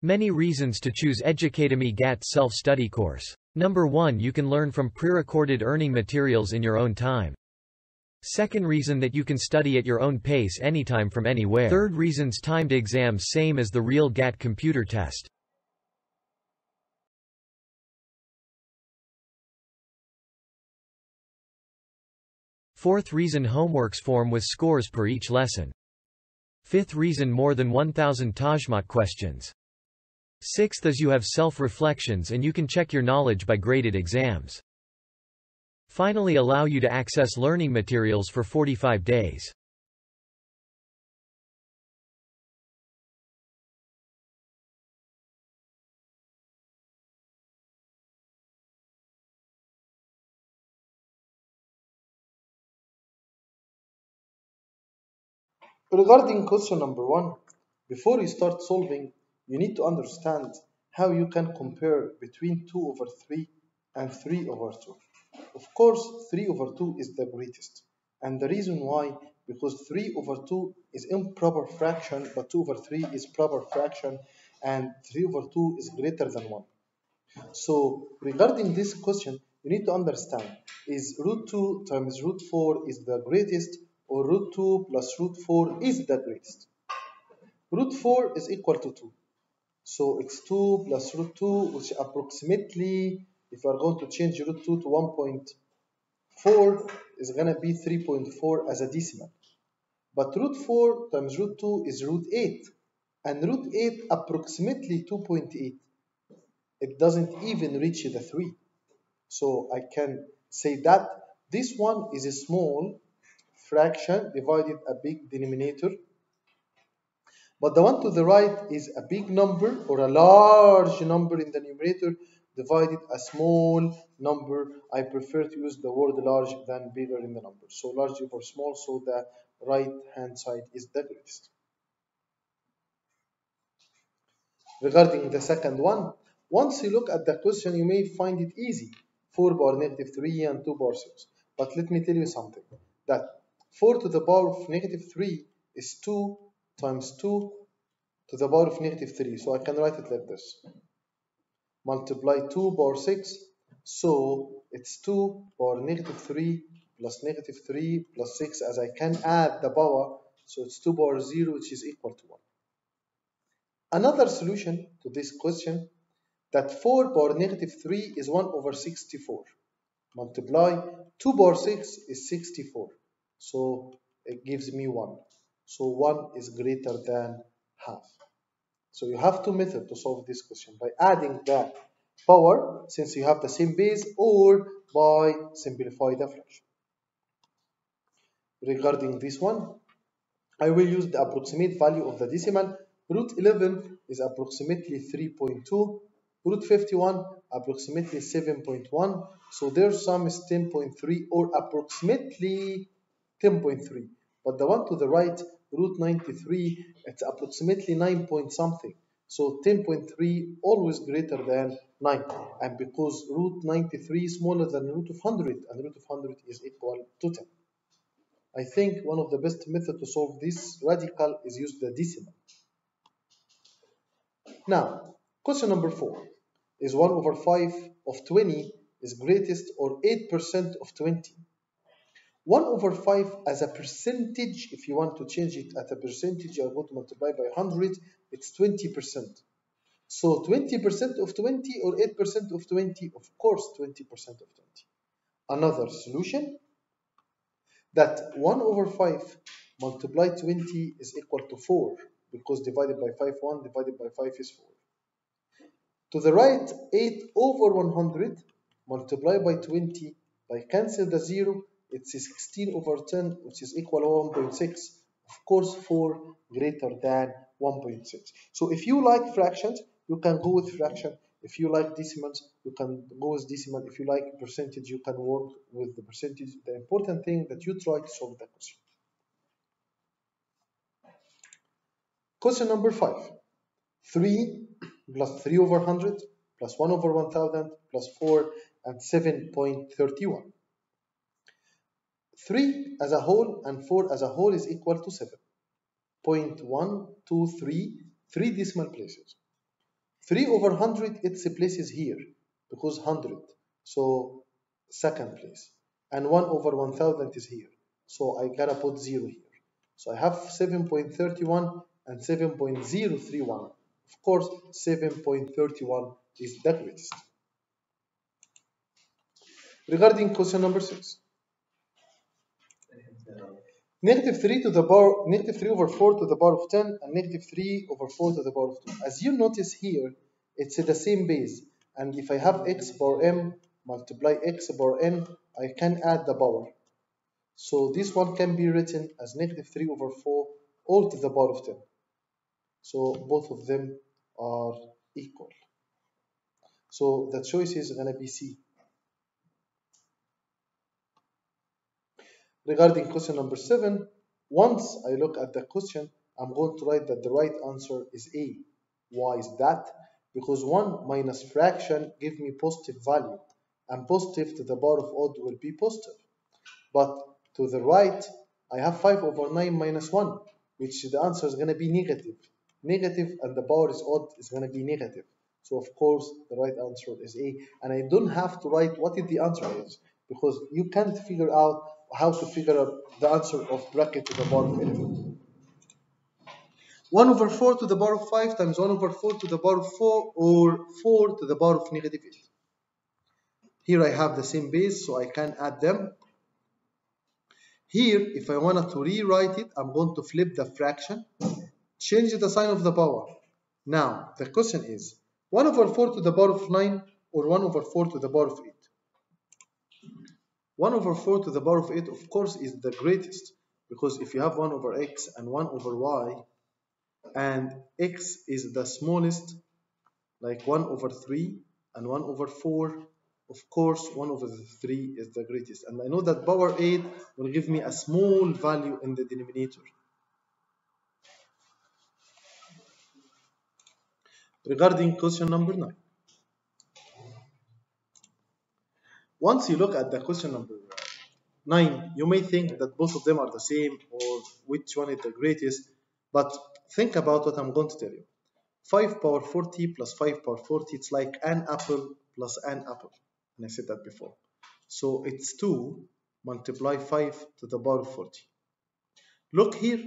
Many reasons to choose Educademy GAT self-study course. Number 1, you can learn from pre-recorded earning materials in your own time. Second reason, that you can study at your own pace anytime from anywhere. Third reasons, timed exams same as the real GAT computer test. Fourth reason, homeworks form with scores per each lesson. Fifth reason, more than 1,000 Tajmat questions. Sixth is you have self-reflections and you can check your knowledge by graded exams. Finally, allow you to access learning materials for 45 days. Regarding question number 1, before you start solving, you need to understand how you can compare between 2 over 3 and 3 over 2. Of course, 3 over 2 is the greatest. And the reason why, because 3 over 2 is improper fraction, but 2 over 3 is proper fraction, and 3 over 2 is greater than 1. So regarding this question, you need to understand, is root 2 times root 4 is the greatest, or root 2 plus root 4 is the greatest? Root 4 is equal to 2. So it's 2 plus root 2, which approximately, if you are going to change root 2 to 1.4, is going to be 3.4 as a decimal. But root 4 times root 2 is root 8. And root 8 approximately 2.8. It doesn't even reach the 3. So I can say that this one is a small fraction divided a big denominator, but the one to the right is a big number or a large number in the numerator divided a small number. I prefer to use the word large than bigger in the number. So large over small, so the right hand side is the greatest. Regarding the second one, once you look at the question, you may find it easy. 4 power negative 3 and 2 power 6. But let me tell you something, that 4 to the power of negative 3 is 2 times 2 to the power of negative 3. So I can write it like this. Multiply 2 power 6. So it's 2 power negative 3 plus negative 3 plus 6, as I can add the power. So it's 2 power 0, which is equal to 1. Another solution to this question, that 4 power negative 3 is 1 over 64. Multiply 2 power 6 is 64. So it gives me 1. So 1 is greater than half. So you have two methods to solve this question, by adding the power since you have the same base, or by simplify the fraction. Regarding this one, I will use the approximate value of the decimal. Root 11 is approximately 3.2. Root 51 approximately 7.1. So their sum is 10.3 or approximately 10.3. But the one to the right, root 93, it's approximately 9 point something. So 10.3 always greater than 9. And because root 93 is smaller than root of 100, and root of 100 is equal to 10. I think one of the best methods to solve this radical is use the decimal. Now, question number 4. Is 1 over 5 of 20 is greatest, or 8% of 20? 1 over 5 as a percentage, if you want to change it at a percentage, you are going to multiply by 100, it's 20%. So 20% of 20 or 8% of 20? Of course 20% of 20. Another solution, that 1 over 5 multiplied 20 is equal to 4, because divided by 5, 1 divided by 5 is 4. To the right, 8 over 100 multiplied by 20, by cancel the 0, it's 16 over 10, which is equal to 1.6. Of course, 4 greater than 1.6. So if you like fractions, you can go with fraction. If you like decimals, you can go with decimal. If you like percentage, you can work with the percentage. The important thing that you try to solve that question. Question number 5. 3 plus 3 over 100 plus 1 over 1000 plus 4 and 7.31. 3 as a whole and 4 as a whole is equal to 7. 0.123, 3 decimal places. 3 over 100, its place is here because 100. So second place. And 1 over 1000 is here. So I gotta put 0 here. So I have 7.31 and 7.031. Of course, 7.31 is the greatest. Regarding question number 6. Negative 3 to the power, negative 3 over 4 to the power of 10 and negative 3 over 4 to the power of 2. As you notice here, it's the same base. And if I have x power m multiply x power n, I can add the power. So this one can be written as negative 3 over 4 all to the power of 10. So both of them are equal. So the choice is going to be C. Regarding question number 7, once I look at the question, I'm going to write that the right answer is A. Why is that? Because 1 minus fraction give me positive value, and positive to the power of odd will be positive. But to the right, I have 5 over 9 minus 1, which the answer is going to be negative. Negative and the power is odd is going to be negative. So of course, the right answer is A. And I don't have to write what is the answer is, because you can't figure out how to figure out the answer of bracket to the power of 11. 1 over 4 to the power of 5 times 1 over 4 to the power of 4 or 4 to the power of negative 8. Here I have the same base, so I can add them. Here, if I wanted to rewrite it, I'm going to flip the fraction, change the sign of the power. Now, the question is, 1 over 4 to the power of 9 or 1 over 4 to the power of 8? 1 over 4 to the power of 8, of course, is the greatest, because if you have 1 over x and 1 over y, and x is the smallest, like 1 over 3 and 1 over 4, of course 1 over 3 is the greatest. And I know that power 8 will give me a small value in the denominator. Regarding question number 9. Once you look at the question number 9, you may think that both of them are the same or which one is the greatest, but think about what I'm going to tell you. 5 power 40 plus 5 power 40, it's like an apple plus an apple. And I said that before. So it's 2 multiply 5 to the power of 40. Look here,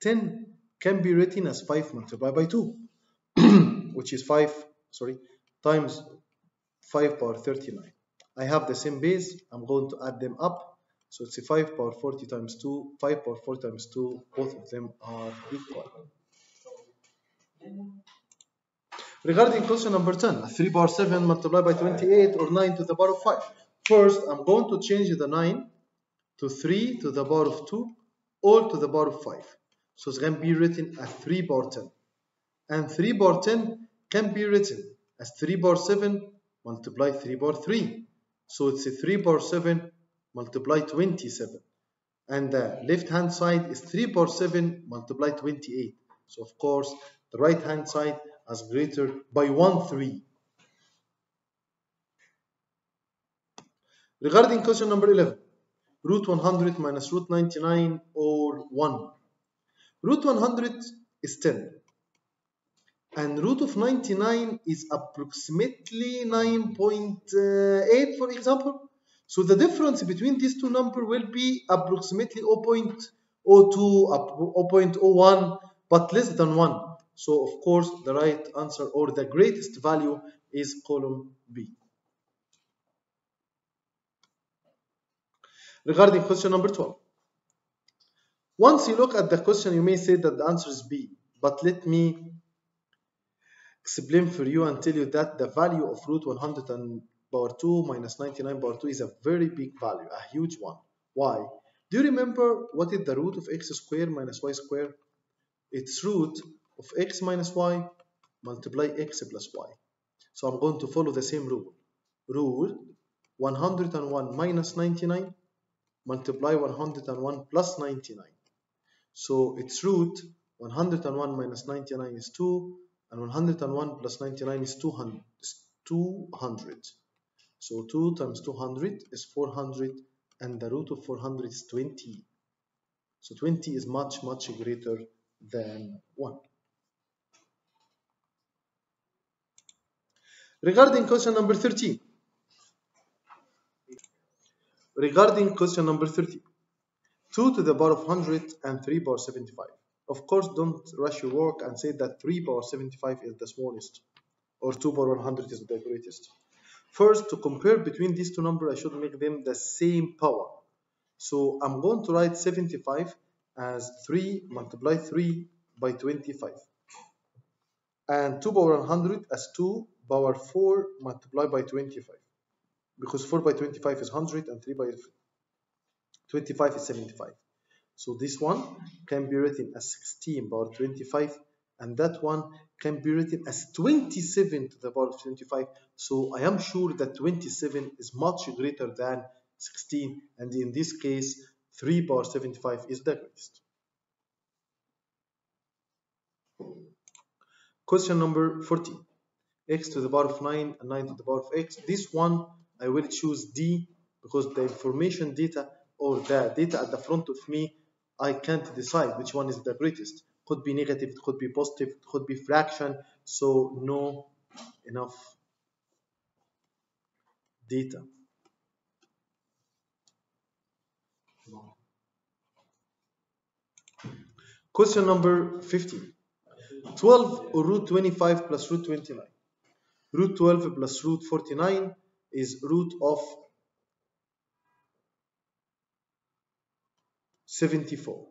10 can be written as 5 multiplied by 2, which is 5, times 5 power 39. I have the same base, I'm going to add them up. So it's a 5 power 40 times 2, 5 power 40 times 2, both of them are equal. Regarding question number 10, 3 power 7 multiplied by 28 or 9 to the power of 5. First, I'm going to change the 9 to 3 to the power of 2 or to the power of 5. So it's going to be written as 3 power 10. And 3 power 10 can be written as 3 power 7 multiply 3 power 3. So it's a 3 power 7 multiply 27. And the left hand side is 3 power 7 multiply 28. So of course, the right hand side is greater by 1 3. Regarding question number 11, root 100 minus root 99 or 1. Root 100 is 10. And root of 99 is approximately 9.8, for example. So the difference between these two numbers will be approximately 0.02, 0.01, but less than 1. So of course the right answer or the greatest value is column B. Regarding question number 12. Once you look at the question, you may say that the answer is B, but let me explain for you and tell you that the value of root 100 and power 2 minus 99 power 2 is a very big value, a huge one. Why? Do you remember what is the root of x squared minus y squared? It's root of x minus y multiply x plus y. So I'm going to follow the same rule. Rule 101 minus 99 multiply 101 plus 99. So it's root 101 minus 99 is 2 and 101 plus 99 is 200. So 2 times 200 is 400 and the root of 400 is 20. So 20 is much greater than 1. Regarding question number 13. Regarding question number 13. 2 to the power of 100 and 3 power 75. Of course, don't rush your work and say that 3 power 75 is the smallest or 2 power 100 is the greatest. First, to compare between these two numbers, I should make them the same power. So I'm going to write 75 as 3 multiply 3 by 25. And 2 power 100 as 2 power 4 multiplied by 25. Because 4 by 25 is 100 and 3 by 25 is 75. So this one can be written as 16 power 25, and that one can be written as 27 to the power of 25. So I am sure that 27 is much greater than 16, and in this case 3 power 75 is the greatest. Question number 14. X to the power of 9 and 9 to the power of x. This one I will choose D because the information data or the data at the front of me, I can't decide which one is the greatest. Could be negative, it could be positive, it could be fraction, so no enough data. Question number 15. 12 or root 25 plus root 29. Root 12 plus root 49 is root of 74.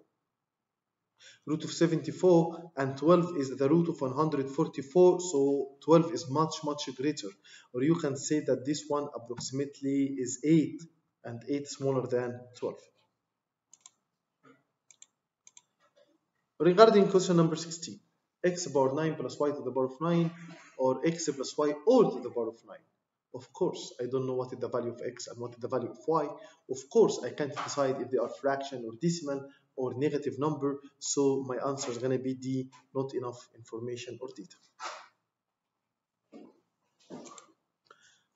Root of 74 and 12 is the root of 144, so 12 is much greater. Or you can say that this one approximately is 8 and 8 smaller than 12. Regarding question number 16, x power 9 plus y to the power of 9 or x plus y all to the power of 9. Of course, I don't know what is the value of x and what is the value of y. Of course, I can't decide if they are fraction or decimal or negative number, so my answer is going to be D, not enough information or data.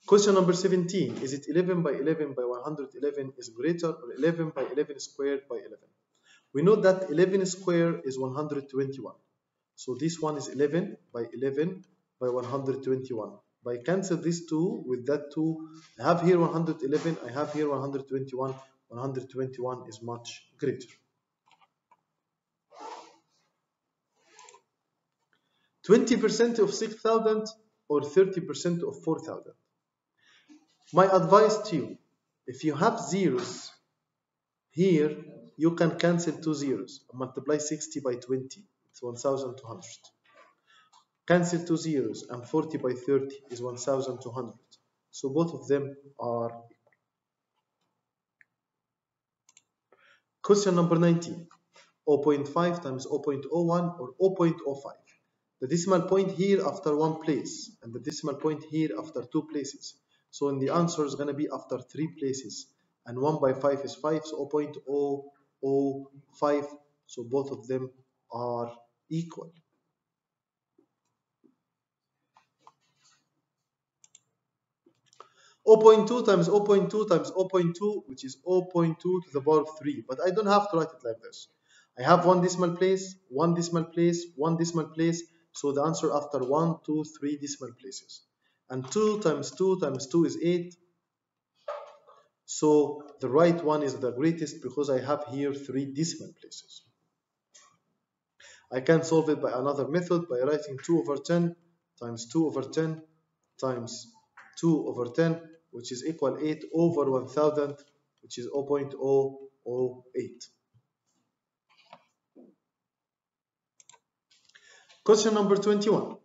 Question number 17, is it 11 by 11 by 111 is greater or 11 by 11 squared by 11? We know that 11 squared is 121. So this one is 11 by 11 by 121. By cancel this 2 with that 2, I have here 111, I have here 121. 121 is much greater. 20% of 6,000 or 30% of 4,000. My advice to you, if you have zeros here, you can cancel 2 zeros and multiply 60 by 20. It's 1,200. Cancel 2 zeros and 40 by 30 is 1,200. So both of them are equal. Question number 19. 0.5 times 0.01 or 0.05. The decimal point here after one place and the decimal point here after 2 places. So in the answer is going to be after 3 places. And 1 by 5 is 5, so 0.005. So both of them are equal. .2 times 0.2 times 0.2, which is 0.2 to the power of 3. But I don't have to write it like this. I have one decimal place, one decimal place, one decimal place. So the answer after 1, 2, 3 decimal places. And 2 times 2 times 2 is 8. So the right one is the greatest because I have here 3 decimal places. I can solve it by another method by writing 2 over 10 times 2 over 10 times 2 over 10, which is equal 8 over 1000, which is 0.008. Question number 21.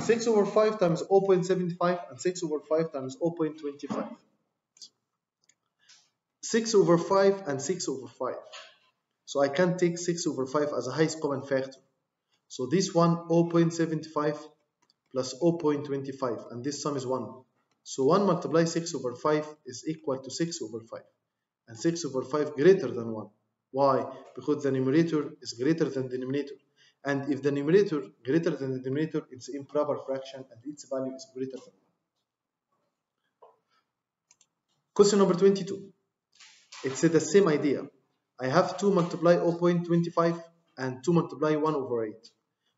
6 over 5 times 0.75 and 6 over 5 times 0.25. 6 over 5 and 6 over 5. So I can take 6 over 5 as a highest common factor. So this one 0.75 plus 0.25 and this sum is 1. So 1 multiply 6 over 5 is equal to 6 over 5. And 6 over 5 greater than 1. Why? Because the numerator is greater than the denominator. And if the numerator greater than the denominator, it's improper fraction and its value is greater than 1. Question number 22. It's the same idea. I have 2 multiply 0.25 and 2 multiply 1 over 8.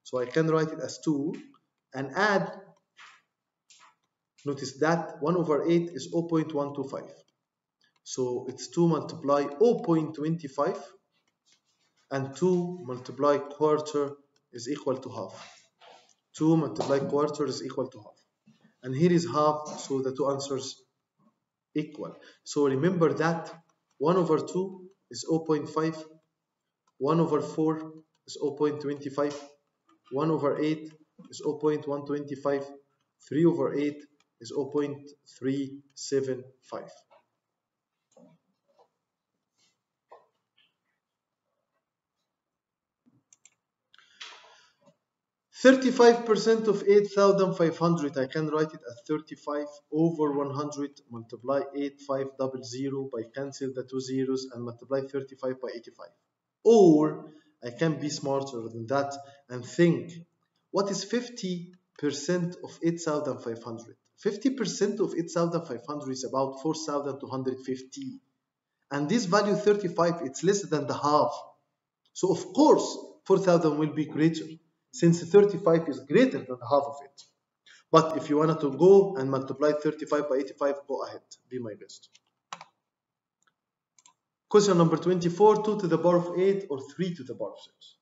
So I can write it as 2 and add Notice that 1 over 8 is 0.125. So it's 2 multiply 0.25, and 2 multiply quarter is equal to half. 2 multiply quarter is equal to half. And here is half, so the two answers equal. So remember that 1 over 2 is 0.5, 1 over 4 is 0.25, 1 over 8 is 0.125, 3 over 8 is 0.375. 35% of 8,500, I can write it as 35 over 100, multiply 8500 by cancel the two zeros and multiply 35 by 85. Or I can be smarter than that and think, what is 50% of 8,500? 50% of 8,500 is about 4,250. And this value 35, it's less than the half. So of course, 4,000 will be greater, since 35 is greater than half of it. But if you wanted to go and multiply 35 by 85, go ahead, be my guest. Question number 24, 2 to the power of 8 or 3 to the power of 6.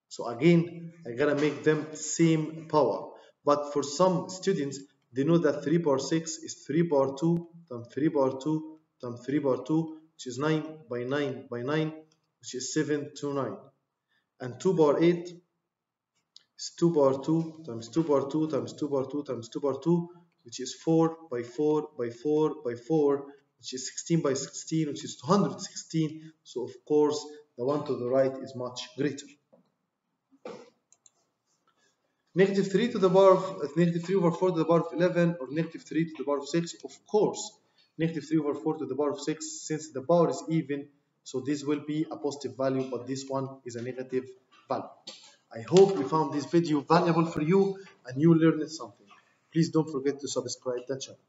So again, I gotta make them same power. But for some students, they know that 3 power 6 is 3 power 2 times 3 power 2 times 3 power 2, which is 9 by 9 by 9, which is 7 to 9. And 2 power 8 is 2 power 2 times 2 power 2 times 2 power 2 times 2 power 2, which is 4 by 4 by 4 by 4, which is 16 by 16, which is 216. So of course, the one to the right is much greater. Negative 3 to the power of negative 3 over 4 to the power of 11 or negative 3 to the power of 6. Of course, negative 3 over 4 to the power of 6, since the power is even, so this will be a positive value, but this one is a negative value. I hope you found this video valuable for you and you learned something. Please don't forget to subscribe to the channel.